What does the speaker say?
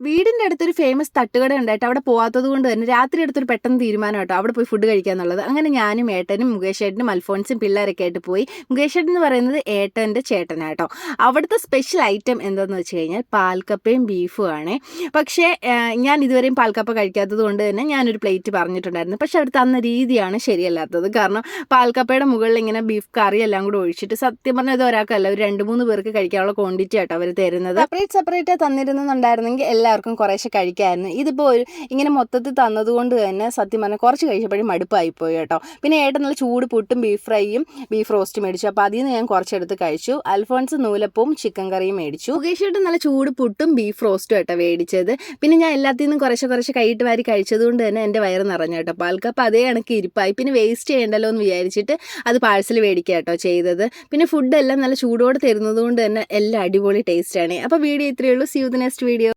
വീടിൻ്റെ അടുത്തൊരു ഫേമസ് തട്ടുകട ഉണ്ടായിട്ട് അവിടെ പോകാത്തത് കൊണ്ട് തന്നെ രാത്രി എടുത്തൊരു പെട്ടെന്ന് തീരുമാനം കേട്ടോ അവിടെ പോയി ഫുഡ് കഴിക്കുക എന്നുള്ളത്. അങ്ങനെ ഞാനും ഏട്ടനും മുകേഷ് ഏട്ടനും അൽഫോൺസും പിള്ളേരൊക്കെ ആയിട്ട് പോയി. മുകേഷ് ഏട്ടൻ എന്ന് പറയുന്നത് ഏട്ടൻ്റെ ചേട്ടനാട്ടോ. അവിടുത്തെ സ്പെഷ്യൽ ഐറ്റം എന്താണെന്ന് വെച്ച് കഴിഞ്ഞാൽ പാൽക്കപ്പയും ബീഫും ആണ്. പക്ഷേ ഞാൻ ഇതുവരെയും പാൽക്കപ്പ കഴിക്കാത്തത് കൊണ്ട് തന്നെ ഞാനൊരു പ്ലേറ്റ് പറഞ്ഞിട്ടുണ്ടായിരുന്നു. പക്ഷെ അവർ തന്ന രീതിയാണ് ശരിയല്ലാത്തത്. കാരണം പാൽക്കപ്പയുടെ മുകളിൽ ഇങ്ങനെ ബീഫ് കറി എല്ലാം കൂടെ ഒഴിച്ചിട്ട്, സത്യം പറഞ്ഞാൽ ഇത് ഒരാൾക്കല്ല, ഒരു 2-3 പേർക്ക് കഴിക്കാനുള്ള ക്വാണ്ടിറ്റി ആട്ടോ അവർ തരുന്നത്. സെപ്പറേറ്റ് തന്നിരുന്നുണ്ടായിരുന്നെങ്കിൽ എല്ലാവർക്കും കുറേശ്ശെ കഴിക്കാമായിരുന്നു. ഇതിപ്പോൾ ഇങ്ങനെ മൊത്തത്തിൽ തന്നതുകൊണ്ട് തന്നെ സത്യം പറഞ്ഞാൽ കുറച്ച് കഴിച്ചപ്പോഴും മടുപ്പായിപ്പോയി കേട്ടോ. പിന്നെ ഏട്ടൻ നല്ല ചൂട് പുട്ടും ബീഫ് ഫ്രൈയും ബീഫ് റോസ്റ്റ് മേടിച്ചു. അപ്പോൾ അതിൽ നിന്ന് ഞാൻ കുറച്ചെടുത്ത് കഴിച്ചു. അൽഫോൺസ് നൂലപ്പവും ചിക്കൻ കറിയും മേടിച്ചു. മുകേഷ് ഏട്ടൻ നല്ല ചൂട് പുട്ടും ബീഫ് റോസ്റ്റും കേട്ടോ മേടിച്ചത്. പിന്നെ ഞാൻ എല്ലാത്തിൽ നിന്നും കുറച്ച് കൈയിട്ട് വാരി കഴിച്ചത് കൊണ്ട് തന്നെ എൻ്റെ വയറ് നിറഞ്ഞു കേട്ടോ. പാൽക്കപ്പ് അതേ കണക്ക് ഇരിപ്പായി. പിന്നെ വേസ്റ്റ് ചെയ്യണ്ടല്ലോ എന്ന് വിചാരിച്ചിട്ട് അത് പാഴ്സൽ മേടിക്കുക കേട്ടോ ചെയ്തത്. പിന്നെ ഫുഡെല്ലാം നല്ല ചൂടോടെ തരുന്നത് കൊണ്ട് തന്നെ എല്ലാം അടിപൊളി ടേസ്റ്റാണ്. അപ്പോൾ വീഡിയോ ഇത്രയേ ഉള്ളൂ. See you the next video.